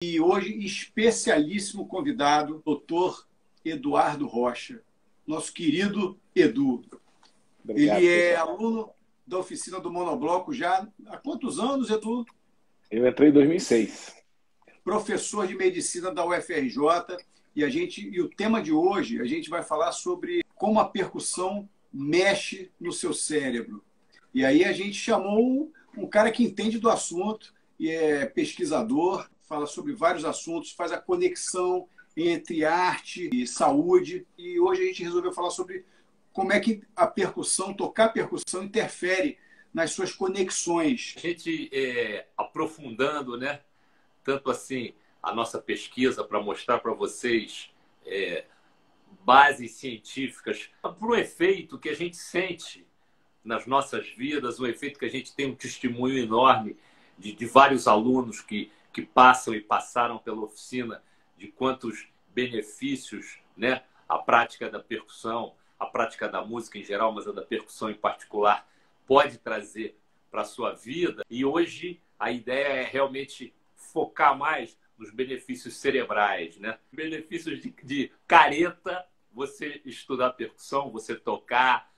E hoje, especialíssimo convidado, doutor Eduardo Rocha, nosso querido Edu. Obrigado, Ele é pessoal. aluno da oficina do Monobloco já há quantos anos, Edu? Eu entrei em 2006. Professor de medicina da UFRJ, e o tema de hoje a gente vai falar sobre como a percussão mexe no seu cérebro. E aí a gente chamou um cara que entende do assunto e é pesquisador, fala sobre vários assuntos, faz a conexão entre arte e saúde. E hoje a gente resolveu falar sobre como é que a percussão, tocar percussão, interfere nas suas conexões. A gente aprofundando, né? Tanto assim a nossa pesquisa para mostrar para vocês bases científicas para o efeito que a gente sente nas nossas vidas, um efeito que a gente tem um testemunho enorme de vários alunos que passam e passaram pela oficina, de quantos benefícios, né, a prática da percussão, a prática da música em geral, mas a da percussão em particular, pode trazer para a sua vida. E hoje a ideia é realmente focar mais nos benefícios cerebrais, né? Benefícios de careta, você estudar percussão, você tocar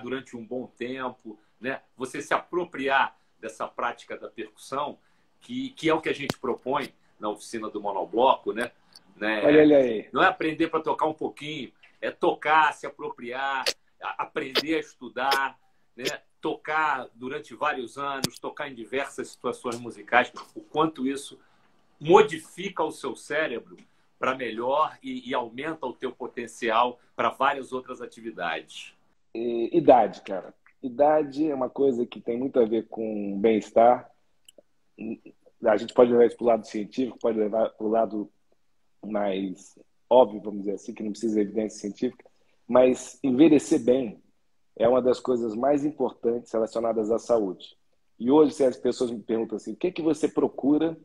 durante um bom tempo, né? Você se apropriar dessa prática da percussão, que é o que a gente propõe na oficina do Monobloco, né? Olha ele aí. Não é aprender para tocar um pouquinho, é tocar, se apropriar, aprender a estudar, né? Tocar durante vários anos, tocar em diversas situações musicais, o quanto isso modifica o seu cérebro para melhor e aumenta o teu potencial para várias outras atividades. Idade, cara. Idade é uma coisa que tem muito a ver com bem-estar. A gente pode levar isso para o lado científico, pode levar para o lado mais óbvio, vamos dizer assim, que não precisa de evidência científica, mas envelhecer bem é uma das coisas mais importantes relacionadas à saúde. E hoje, se as pessoas me perguntam assim, o que é que você procura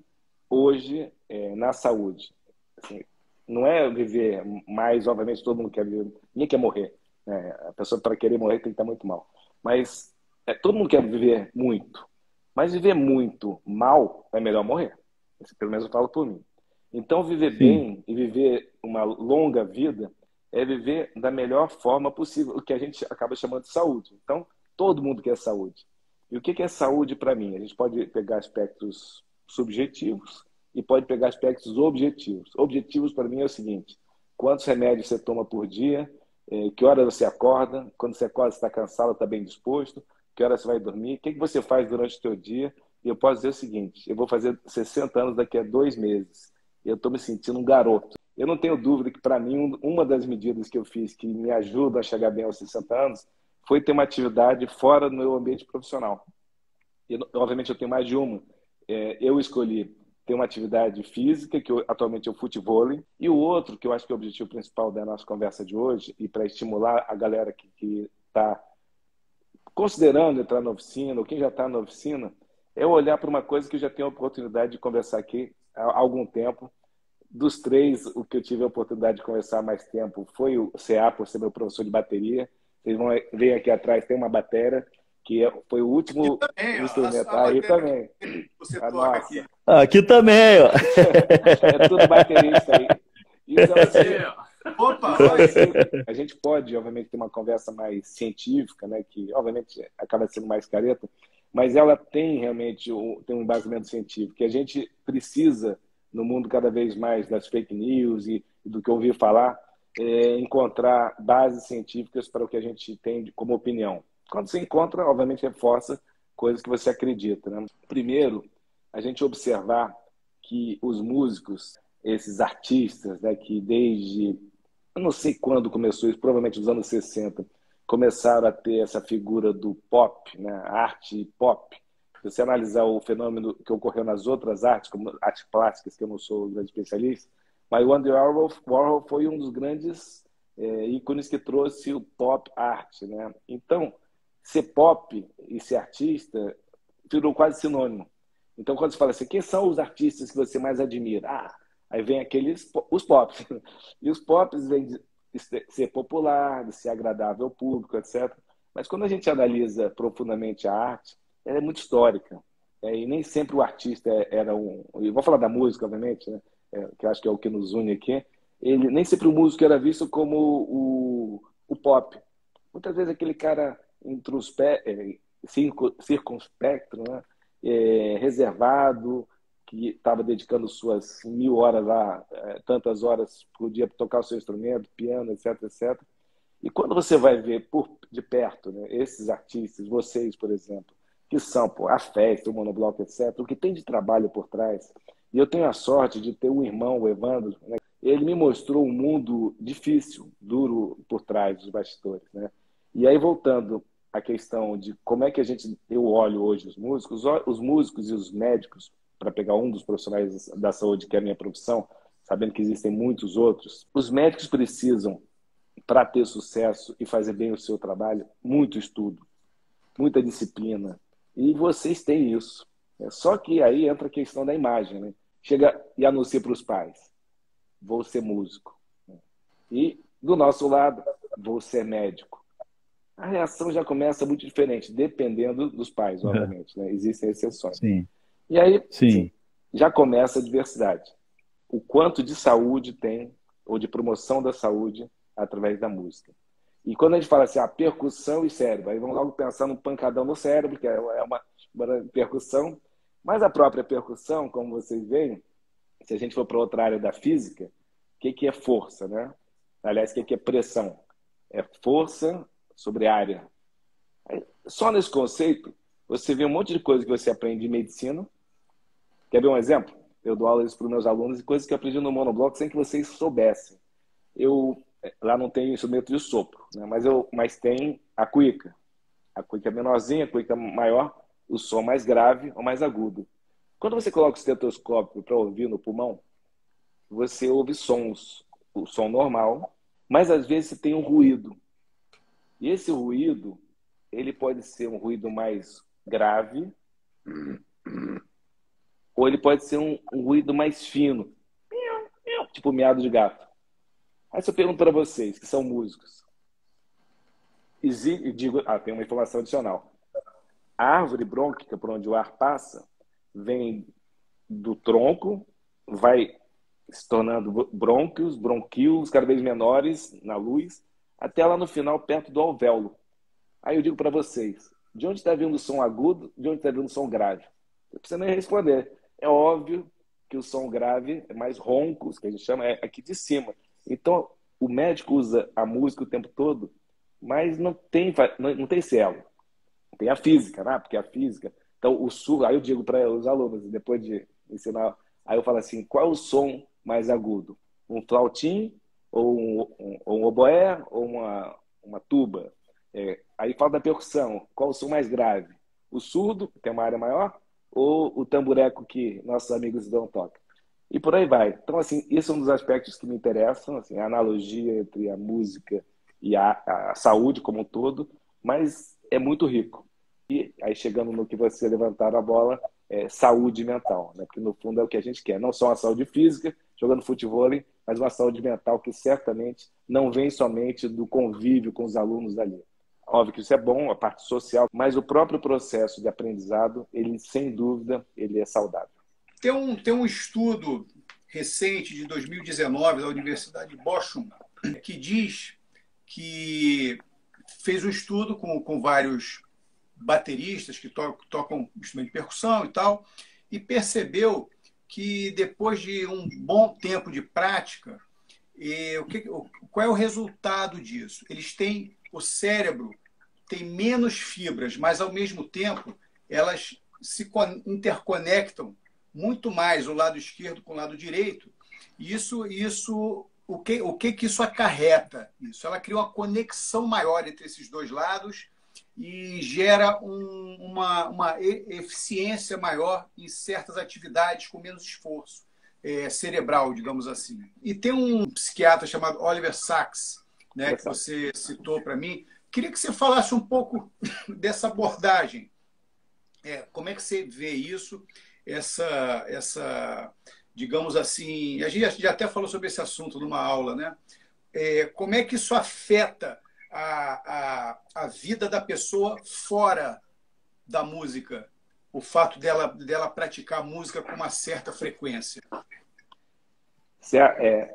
hoje na saúde? Assim, não é viver mais, obviamente todo mundo quer viver, ninguém quer morrer. Né? A pessoa, para querer morrer, tem que estar muito mal. Mas todo mundo quer viver muito. Mas viver muito mal é melhor morrer. Pelo menos eu falo por mim. Então, viver bem e viver uma longa vida é viver da melhor forma possível, o que a gente acaba chamando de saúde. Então, todo mundo quer saúde. E o que é saúde para mim? A gente pode pegar aspectos subjetivos e pode pegar aspectos objetivos. Objetivos para mim é o seguinte: quantos remédios você toma por dia, que hora você acorda, quando você acorda você está cansado, está bem disposto, que hora você vai dormir, o que você faz durante o seu dia. E eu posso dizer o seguinte: eu vou fazer 60 anos daqui a 2 meses. E eu estou me sentindo um garoto. Eu não tenho dúvida que, para mim, uma das medidas que eu fiz que me ajuda a chegar bem aos 60 anos foi ter uma atividade fora do meu ambiente profissional. E, obviamente, eu tenho mais de uma. Eu escolhi ter uma atividade física, que atualmente é o futevôlei, e o outro, que eu acho que é o objetivo principal da nossa conversa de hoje, e para estimular a galera que está considerando entrar na oficina, ou quem já está na oficina, é olhar para uma coisa que eu já tenho a oportunidade de conversar aqui há algum tempo. Dos três, o que eu tive a oportunidade de conversar há mais tempo foi o CA, por ser meu professor de bateria. Vocês vão ver aqui atrás, tem uma bateria, que foi o último também, instrumento. a Aí também. você A toca nossa. aqui. Aqui também, ó. É tudo baterista aí. Então, assim, Opa, a gente pode, obviamente, ter uma conversa mais científica, né, que, obviamente, acaba sendo mais careta, mas ela tem realmente tem um embasamento científico, que a gente precisa, no mundo cada vez mais das fake news e do que eu ouvi falar, encontrar bases científicas para o que a gente tem como opinião. Quando você encontra, obviamente, reforça coisas que você acredita. Né? Primeiro, a gente observar que os músicos, esses artistas, né, que desde, eu não sei quando começou isso, provavelmente nos anos 60, começaram a ter essa figura do pop, né, a arte pop. Se você analisar o fenômeno que ocorreu nas outras artes, como artes plásticas, que eu não sou um grande especialista, mas o Andy Warhol foi um dos grandes ícones que trouxe o pop art. Né? Então, ser pop e ser artista virou quase sinônimo. Então, quando você fala assim, quem são os artistas que você mais admira? Aí vem os pops. E os pops vêm de ser popular, de ser agradável ao público, etc. Mas quando a gente analisa profundamente a arte, ela é muito histórica. e nem sempre o artista era um... Eu vou falar da música, obviamente, né? Que eu acho que é o que nos une aqui. Nem sempre o músico era visto como o pop. Muitas vezes aquele cara circunspecto, né? Reservado, que estava dedicando suas 1000 horas lá, tantas horas por dia para tocar o seu instrumento, piano, etc, etc. E quando você vai ver de perto, né, esses artistas, vocês, por exemplo, que são a Festa, o Monobloco, etc., o que tem de trabalho por trás. E eu tenho a sorte de ter um irmão, o Evandro, né? Ele me mostrou um mundo difícil, duro por trás dos bastidores, né? E aí, voltando à questão de como é que eu olho hoje os músicos e os médicos, para pegar um dos profissionais da saúde, que é a minha profissão, sabendo que existem muitos outros, os médicos precisam, para ter sucesso e fazer bem o seu trabalho, muito estudo, muita disciplina. E vocês têm isso. Só que aí entra a questão da imagem, né? Chega e anuncia para os pais: vou ser músico. E, do nosso lado, vou ser médico. A reação já começa muito diferente, dependendo dos pais, obviamente, né? Existem exceções. Sim. E aí, Sim. já começa a diversidade. O quanto de saúde tem, ou de promoção da saúde, através da música. E quando a gente fala assim, percussão e cérebro, aí vamos logo pensar num pancadão no cérebro, que é uma percussão, mas a própria percussão, como vocês veem, se a gente for para outra área da física, o que é força, né? Aliás, o que é pressão? É força sobre área. Só nesse conceito, você vê um monte de coisa que você aprende em medicina. Quer ver um exemplo? Eu dou aulas para os meus alunos e coisas que eu aprendi no Monobloco sem que vocês soubessem. Lá não tem instrumento de sopro, né? Mas tem a cuíca. A cuíca menorzinha, a cuíca maior, o som mais grave ou mais agudo. Quando você coloca o estetoscópio para ouvir no pulmão, você ouve sons, o som normal, mas às vezes você tem um ruído. E esse ruído, ele pode ser um ruído mais grave, ou ele pode ser um ruído mais fino, tipo miado de gato. Aí se eu pergunto para vocês, que são músicos, tem uma informação adicional. A árvore brônquica, por onde o ar passa, vem do tronco, vai se tornando brônquios, bronquíolos cada vez menores na luz, até lá no final, perto do alvéolo. Aí eu digo para vocês, de onde está vindo o som agudo, de onde está vindo o som grave? Não precisa nem responder. É óbvio que o som grave é mais ronco, que a gente chama, é aqui de cima. Então, o médico usa a música o tempo todo, mas não tem esse elo. Tem a física, né? Porque a física... Então, o surdo... Aí eu digo para os alunos, depois de ensinar, aí eu falo assim, qual é o som mais agudo? Um flautim, ou um oboé, ou uma tuba? Aí fala da percussão, qual é o som mais grave? O surdo, que tem uma área maior, ou o tamboreco que nossos amigos dão toque? E por aí vai. Então, assim, esse é um dos aspectos que me interessam, assim, a analogia entre a música e a saúde como um todo, mas é muito rico. E aí, chegando no que você levantaram a bola, saúde mental, né? Porque no fundo é o que a gente quer, não só uma saúde física, jogando futebol, mas uma saúde mental que certamente não vem somente do convívio com os alunos dali. Óbvio que isso é bom, a parte social, mas o próprio processo de aprendizado, ele, sem dúvida, ele é saudável. Tem um estudo recente de 2019 da Universidade de Bochum que diz que fez um estudo com vários bateristas que tocam instrumento de percussão e tal, e percebeu que depois de um bom tempo de prática, qual é o resultado disso? O cérebro tem menos fibras, mas ao mesmo tempo elas se interconectam muito mais o lado esquerdo com o lado direito. O que isso acarreta? Ela cria uma conexão maior entre esses dois lados e gera uma eficiência maior em certas atividades com menos esforço cerebral, digamos assim. E tem um psiquiatra chamado Oliver Sacks, né, que você citou para mim. Queria que você falasse um pouco dessa abordagem. Como é que você vê isso? Digamos assim, a gente já até falou sobre esse assunto numa aula, né? Como é que isso afeta a vida da pessoa fora da música? o fato dela praticar música com uma certa frequência?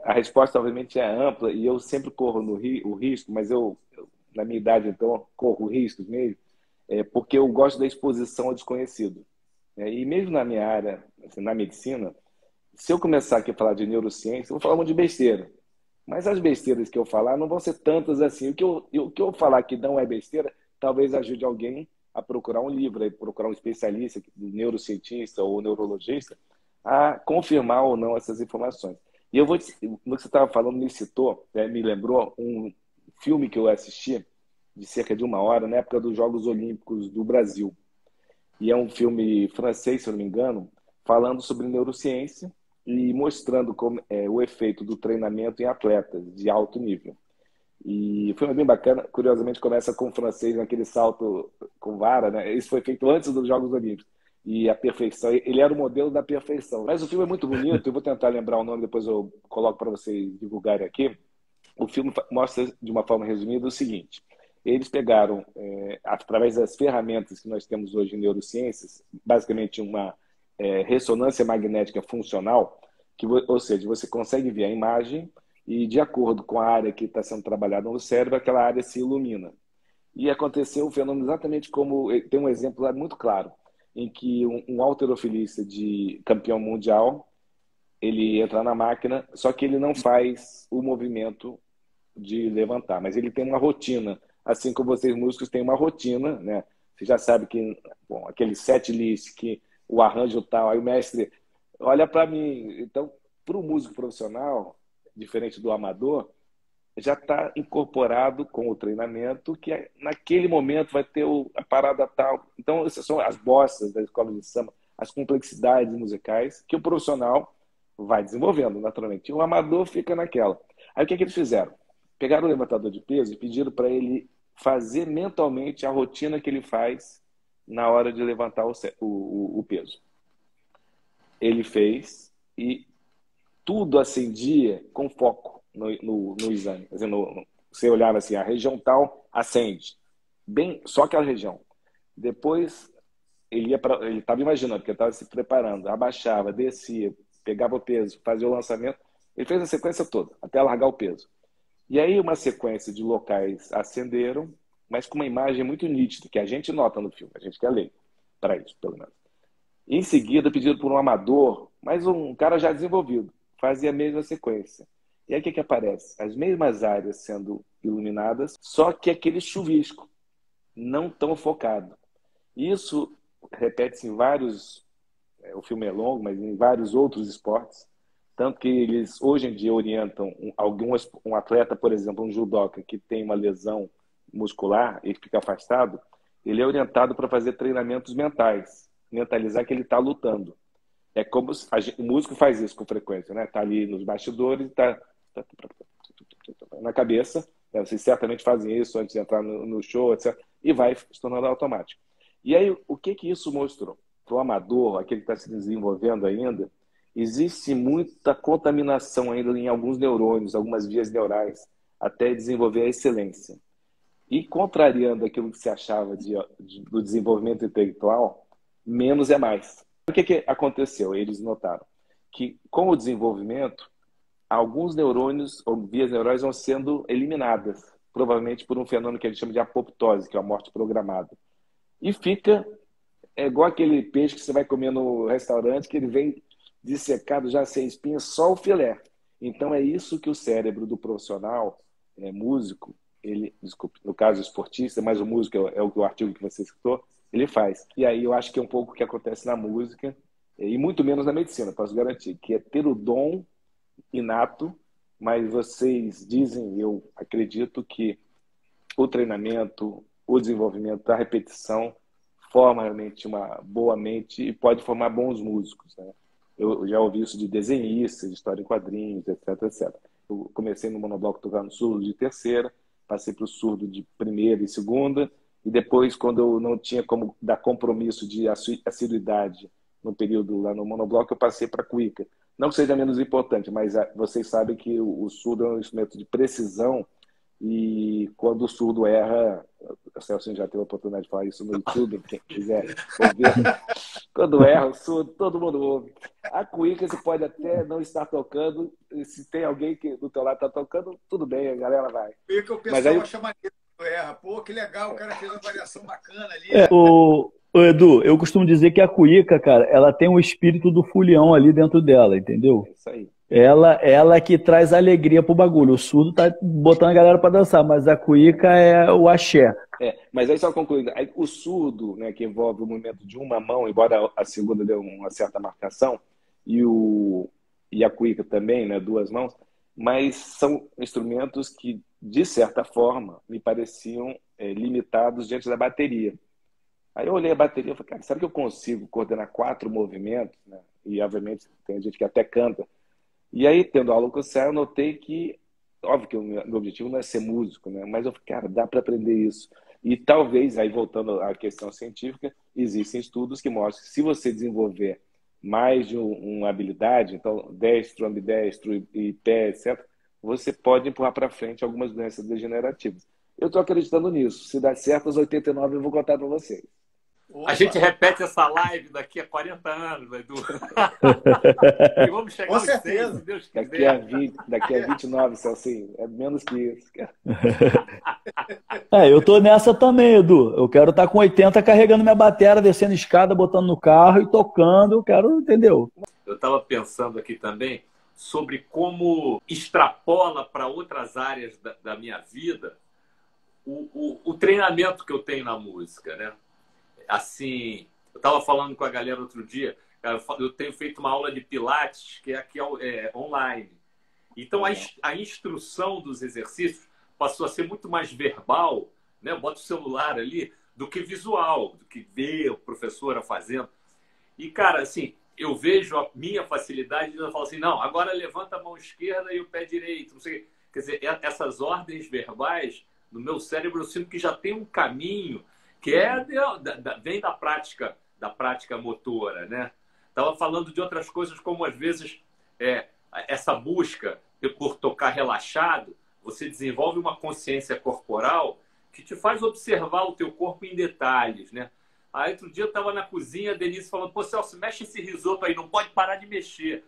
A resposta, obviamente, é ampla e eu sempre corro o risco, mas na minha idade, então, corro riscos mesmo, porque eu gosto da exposição ao desconhecido. E mesmo na minha área, assim, na medicina, se eu começar aqui a falar de neurociência, eu vou falar um monte de besteira. Mas as besteiras que eu falar não vão ser tantas assim. O que eu falar que não é besteira, talvez ajude alguém a procurar um livro, a procurar um especialista, neurocientista ou neurologista, a confirmar ou não essas informações. E no que você estava falando, me citou, me lembrou um filme que eu assisti, de cerca de 1 hora, na época dos Jogos Olímpicos do Brasil. E é um filme francês, se eu não me engano, falando sobre neurociência e mostrando como, o efeito do treinamento em atletas de alto nível. E o filme é bem bacana. Curiosamente, começa com o francês naquele salto com vara, né? Isso foi feito antes dos Jogos Olímpicos. E a perfeição, ele era o modelo da perfeição. Mas o filme é muito bonito, eu vou tentar lembrar o nome, depois eu coloco para vocês divulgarem aqui. O filme mostra, de uma forma resumida, o seguinte. Eles pegaram, através das ferramentas que nós temos hoje em neurociências, basicamente uma ressonância magnética funcional, ou seja, você consegue ver a imagem e, de acordo com a área que está sendo trabalhada no cérebro, aquela área se ilumina. E aconteceu um fenômeno exatamente como... Tem um exemplo lá muito claro, em que um halterofilista de campeão mundial, ele entra na máquina, só que ele não faz o movimento de levantar, mas ele tem uma rotina, assim como vocês músicos têm uma rotina, né? Você já sabe que, bom, aquele set list, que o arranjo tal, aí o mestre olha para mim. Então, para o músico profissional, diferente do amador, já está incorporado com o treinamento que naquele momento vai ter a parada tal. Então, essas são as bossas da escola de samba, as complexidades musicais que o profissional vai desenvolvendo naturalmente. E o amador fica naquela. Aí o que eles fizeram? Pegaram o levantador de peso e pediram para ele fazer mentalmente a rotina que ele faz na hora de levantar o peso. Ele fez e tudo acendia com foco no exame. Quer dizer, você olhava assim, a região tal acende. Bem, só aquela região. Depois, ele estava imaginando, porque ele estava se preparando, abaixava, descia, pegava o peso, fazia o lançamento. Ele fez a sequência toda, até largar o peso. E aí uma sequência de locais acenderam, mas com uma imagem muito nítida, que a gente nota no filme, a gente quer ler para isso, pelo menos. Em seguida, pedido por um amador, mas um cara já desenvolvido, fazia a mesma sequência. E aí o que aparece? As mesmas áreas sendo iluminadas, só que aquele chuvisco, não tão focado. Isso repete-se em vários, o filme é longo, mas em vários outros esportes, tanto que eles hoje em dia orientam um atleta, por exemplo, um judoca que tem uma lesão muscular e fica afastado, ele é orientado para fazer treinamentos mentais, mentalizar que ele está lutando. É como o músico faz isso com frequência, né? Está ali nos bastidores, está na cabeça. Né? Vocês certamente fazem isso antes de entrar no show, etc. E vai se tornando automático. E aí, o que isso mostrou? Para o amador, aquele que está se desenvolvendo ainda, existe muita contaminação ainda em alguns neurônios, algumas vias neurais, até desenvolver a excelência. E contrariando aquilo que se achava do desenvolvimento intelectual, menos é mais. O que aconteceu? Eles notaram que, com o desenvolvimento, alguns neurônios ou vias neurais vão sendo eliminadas, provavelmente por um fenômeno que a gente chama de apoptose, que é a morte programada. E fica igual aquele peixe que você vai comer no restaurante, que ele vem dissecado já sem espinha, só o filé. Então é isso que o cérebro do profissional, músico, desculpe, no caso esportista, mas o músico é o artigo que você citou, ele faz. E aí eu acho que é um pouco o que acontece na música, e muito menos na medicina, posso garantir, que é ter o dom inato, mas vocês dizem, eu acredito que o treinamento, o desenvolvimento, a repetição forma realmente uma boa mente e pode formar bons músicos, né? Eu já ouvi isso de desenhistas, de história em quadrinhos, etc, etc. Eu comecei no monobloco tocando surdo de terceira, passei para o surdo de primeira e segunda, e depois, quando eu não tinha como dar compromisso de assiduidade no período lá no monobloco, eu passei para a cuíca. Não que seja menos importante, mas vocês sabem que o surdo é um instrumento de precisão E quando o surdo erra, o Celso já teve a oportunidade de falar isso no YouTube, quem quiser ouvir. Quando erra o surdo, todo mundo ouve. A cuíca você pode até não estar tocando, se tem alguém que do teu lado está tocando, tudo bem, a galera vai. Cuíca o Mas pessoal aí, acha maneiro quando erra. Pô, que legal, o cara fez uma variação bacana ali. O Edu, eu costumo dizer que a cuíca, cara, ela tem o espírito do folião ali dentro dela, entendeu? é isso aí. Ela que traz alegria pro bagulho. O surdo tá botando a galera pra dançar, mas a cuíca é o axé. Mas aí só concluindo, aí, o surdo, né, que envolve o movimento de uma mão, embora a segunda dê uma certa marcação, e a cuíca também, né, duas mãos, mas são instrumentos que, de certa forma, me pareciam limitados diante da bateria. Aí eu olhei a bateria e falei, cara, será que eu consigo coordenar 4 movimentos? Né? E, obviamente, tem gente que até canta. E aí, tendo aula com o Céu, eu notei que, óbvio que o meu objetivo não é ser músico, né? Mas eu falei, cara, dá para aprender isso. E talvez, aí voltando à questão científica, existem estudos que mostram que se você desenvolver mais de uma habilidade, então destro, ambidestro e pé, etc., você pode empurrar para frente algumas doenças degenerativas. Eu estou acreditando nisso. Se der certo, aos 89 eu vou contar para vocês. A gente repete essa live daqui a 40 anos, Edu. E vamos chegar aos 100, se Deus quiser. Daqui a 29, Celcinho. É menos que isso. Eu tô nessa também, Edu. Eu quero estar com 80 carregando minha bateria, descendo escada, botando no carro e tocando. Eu quero, entendeu? Eu estava pensando aqui também sobre como extrapola para outras áreas da minha vida o treinamento que eu tenho na música, né? Assim, eu estava falando com a galera outro dia, cara, eu tenho feito uma aula de Pilates que aqui é online. Então, a instrução dos exercícios passou a ser muito mais verbal, né? Bota o celular ali, do que visual, do que ver a professora fazendo. E, cara, assim, eu vejo a minha facilidade de falar assim, não, agora levanta a mão esquerda e o pé direito, não sei. Quer dizer, essas ordens verbais, no meu cérebro, eu sinto que já tem um caminho que vem da prática motora, né? Estava falando de outras coisas, como às vezes essa busca por tocar relaxado, você desenvolve uma consciência corporal que te faz observar o teu corpo em detalhes, né? Aí outro dia eu estava na cozinha, a Denise falando, pô, Celso, mexe esse risoto aí, não pode parar de mexer.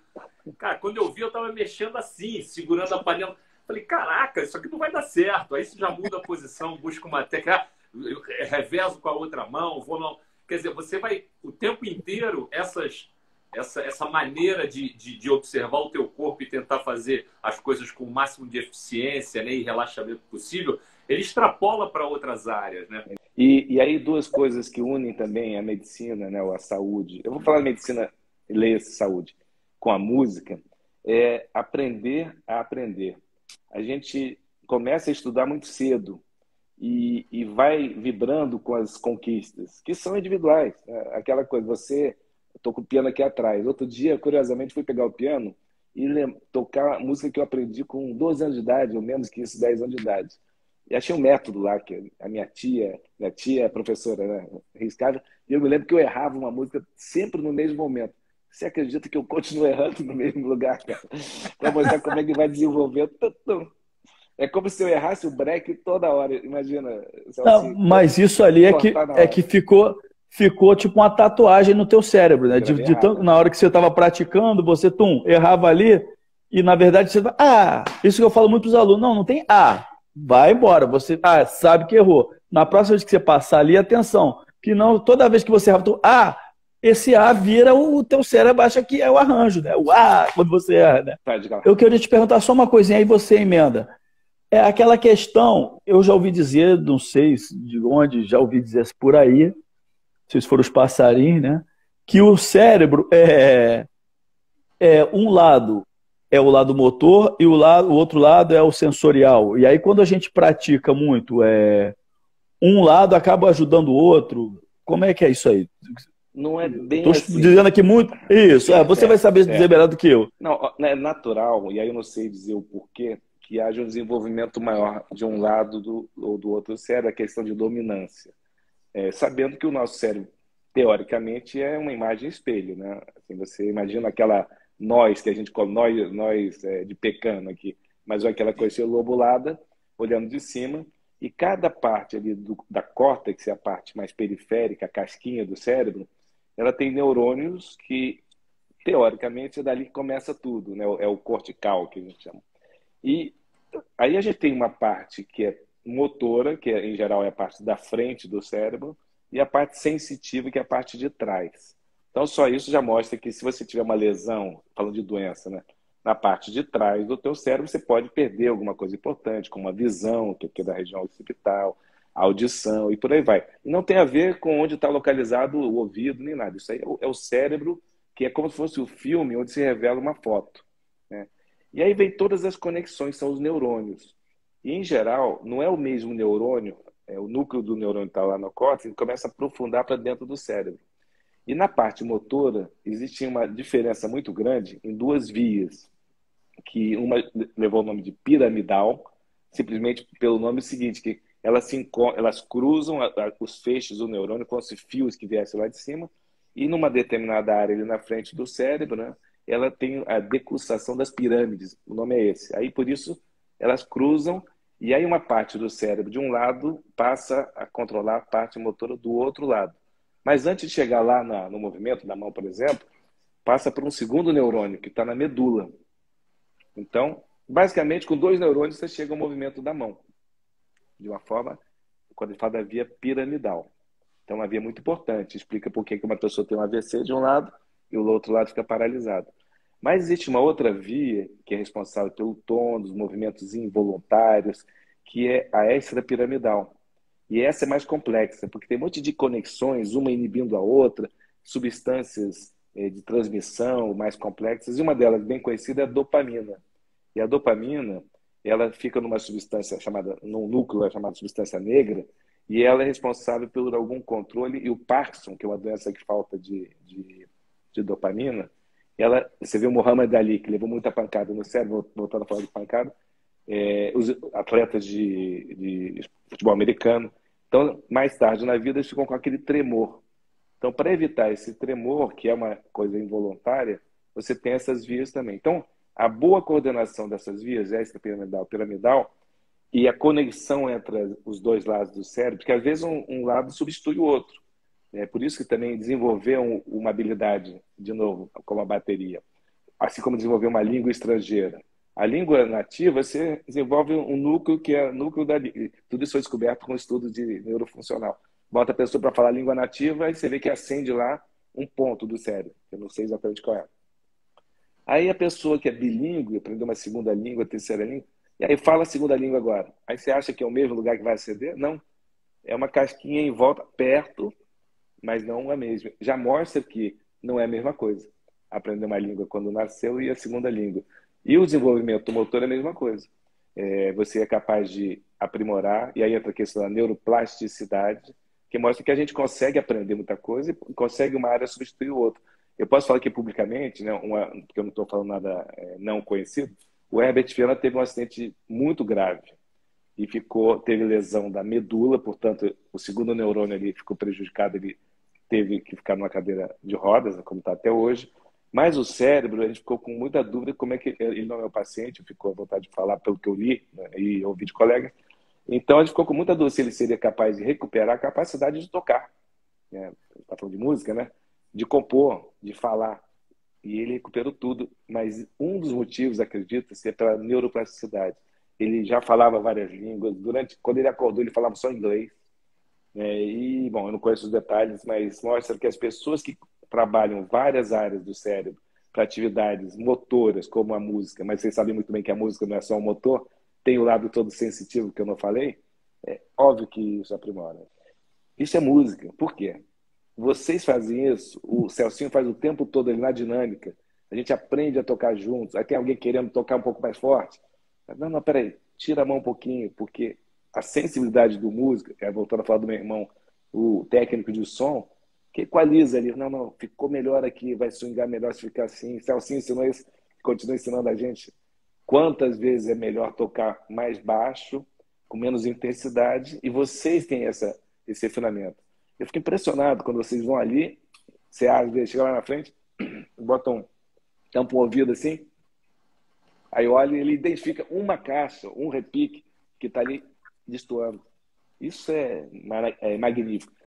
Cara, quando eu vi, eu estava mexendo assim, segurando a panela. Falei, caraca, isso aqui não vai dar certo. Aí você já muda a posição, busca uma técnica, revezo com a outra mão, vou não. Quer dizer, você vai o tempo inteiro essa maneira de observar o teu corpo e tentar fazer as coisas com o máximo de eficiência, né, e relaxamento possível, ele extrapola para outras áreas, né? E aí duas coisas que unem também a medicina, né, ou a saúde. Eu vou falar medicina, leia saúde, com a música, é aprender a aprender. A gente começa a estudar muito cedo e vai vibrando com as conquistas, que são individuais. Né? Aquela coisa, estou com o piano aqui atrás. Outro dia, curiosamente, fui pegar o piano e tocar a música que eu aprendi com 12 anos de idade, ou menos que isso, 10 anos de idade. E achei um método lá, que a minha tia é professora, né, riscava, e eu me lembro que eu errava uma música sempre no mesmo momento. Você acredita que eu continuo errando no mesmo lugar, cara? Para mostrar como é que vai desenvolver. É como se eu errasse o break toda hora, imagina. Não, mas isso ali que ficou tipo uma tatuagem no teu cérebro, né? Na hora que você estava praticando, você errava ali, e na verdade você isso que eu falo muito para os alunos, não tem vai embora, você sabe que errou. Na próxima vez que você passar ali, atenção, que não, toda vez que você erra, esse vira o teu cérebro, acha que é o arranjo, né? O quando você erra, né? Eu queria te perguntar só uma coisinha, aí você emenda. É aquela questão, eu já ouvi dizer, não sei de onde, já ouvi dizer por aí, não sei se foram os passarinhos, né? Que o cérebro um lado é o lado motor e o outro lado é o sensorial. E aí, quando a gente pratica muito, um lado acaba ajudando o outro. Como é que é isso aí? Não é bem Estou assim. dizendo aqui muito. Isso, você vai saber dizer melhor do que eu. Não, é natural, e aí eu não sei dizer o porquê, que haja um desenvolvimento maior de um lado ou do outro cérebro, a questão de dominância. Sabendo que o nosso cérebro, teoricamente, é uma imagem espelho, né? Assim, você imagina aquela nós que a gente come, nós de pecano aqui, mas aquela coisa lobulada, olhando de cima, e cada parte ali da córtex, que é a parte mais periférica, a casquinha do cérebro, ela tem neurônios que, teoricamente, é dali que começa tudo, né? É o cortical, que a gente chama. E aí a gente tem uma parte que é motora, que em geral é a parte da frente do cérebro, e a parte sensitiva, que é a parte de trás. Então, só isso já mostra que se você tiver uma lesão, falando de doença, né, na parte de trás do teu cérebro, você pode perder alguma coisa importante, como a visão, que é da região occipital, a audição e por aí vai. E não tem a ver com onde está localizado o ouvido, nem nada. Isso aí é o cérebro, que é como se fosse o filme onde se revela uma foto, né? E aí vem todas as conexões, são os neurônios. E, em geral, não é o mesmo neurônio, o núcleo do neurônio está lá no córtex, e começa a aprofundar para dentro do cérebro. E na parte motora, existe uma diferença muito grande em duas vias, que uma levou o nome de piramidal, simplesmente pelo nome seguinte, que elas cruzam os feixes do neurônio, como se fios que viessem lá de cima, e numa determinada área ali na frente do cérebro, né, ela tem a decussação das pirâmides, o nome é esse. Aí, por isso, elas cruzam, e aí uma parte do cérebro de um lado passa a controlar a parte motora do outro lado. Mas antes de chegar lá no movimento da mão, por exemplo, passa por um segundo neurônio, que está na medula. Então, basicamente, com 2 neurônios, você chega ao movimento da mão. De uma forma, quando ele fala da via piramidal. Então, uma via muito importante. Explica por que uma pessoa tem um AVC de um lado e o outro lado fica paralisado. Mas existe uma outra via que é responsável pelo tom, dos movimentos involuntários, que é a extrapiramidal. E essa é mais complexa, porque tem um monte de conexões, uma inibindo a outra, substâncias de transmissão mais complexas, e uma delas bem conhecida é a dopamina. E a dopamina, ela fica numa substância num núcleo chamado substância negra, e ela é responsável por algum controle, e o Parkinson, que é uma doença que falta de dopamina, você vê o Muhammad Ali, que levou muita pancada no cérebro, voltando a falar de pancada, os atletas de futebol americano. Então, mais tarde na vida, eles ficam com aquele tremor. Então, para evitar esse tremor, que é uma coisa involuntária, você tem essas vias também. Então, a boa coordenação dessas vias, extrapiramidal, piramidal, e a conexão entre os dois lados do cérebro, porque às vezes um lado substitui o outro. É por isso que também desenvolver uma habilidade, de novo, como a bateria, assim como desenvolver uma língua estrangeira. A língua nativa, você desenvolve um núcleo que é o núcleo da língua. Tudo isso foi descoberto com estudo de neurofuncional. Bota a pessoa para falar a língua nativa e você vê que acende lá um ponto do cérebro. Eu não sei exatamente qual é. Aí a pessoa que é bilíngue, aprendeu uma segunda língua, terceira língua, e aí fala a segunda língua agora. Aí você acha que é o mesmo lugar que vai acender? Não. É uma casquinha em volta, perto, mas não a mesma. Já mostra que não é a mesma coisa. Aprender uma língua quando nasceu e a segunda língua. E o desenvolvimento motor é a mesma coisa. Você é capaz de aprimorar, e aí entra a questão da neuroplasticidade, que mostra que a gente consegue aprender muita coisa e consegue uma área substituir o outro. Eu posso falar aqui publicamente, né, porque eu não estou falando nada não conhecido, o Herbert Viana teve um acidente muito grave e teve lesão da medula, portanto, o segundo neurônio ali ficou prejudicado, ele teve que ficar numa cadeira de rodas, como está até hoje. Mas o cérebro, a gente ficou com muita dúvida como é que ele não é o paciente, ficou à vontade de falar pelo que eu li, né, e ouvi de colegas. Então a gente ficou com muita dúvida se ele seria capaz de recuperar a capacidade de tocar. Né? Está falando de música, né? De compor, de falar. E ele recuperou tudo. Mas um dos motivos, acredita-se, é pela neuroplasticidade. Ele já falava várias línguas. Quando ele acordou, ele falava só inglês. E, bom, eu não conheço os detalhes, mas mostra que as pessoas que trabalham várias áreas do cérebro para atividades motoras, como a música, mas vocês sabem muito bem que a música não é só um motor, tem o lado todo sensitivo que eu não falei, é óbvio que isso aprimora. Isso é música. Por quê? Vocês fazem isso, o Celcinho faz o tempo todo ali na dinâmica, a gente aprende a tocar juntos, aí tem alguém querendo tocar um pouco mais forte. Não, peraí, tira a mão um pouquinho, porque a sensibilidade do músico, voltando a falar do meu irmão, o técnico de som, que equaliza ali. Não, ficou melhor aqui, vai swingar melhor se ficar assim. Celcinho ensinou isso, continua ensinando a gente quantas vezes é melhor tocar mais baixo, com menos intensidade, e vocês têm esse refinamento. Eu fico impressionado quando vocês vão ali, você às vezes chega lá na frente, tampa um ouvido assim, aí olha e ele identifica uma caixa, um repique, que está ali destoando. Isso é magnífico.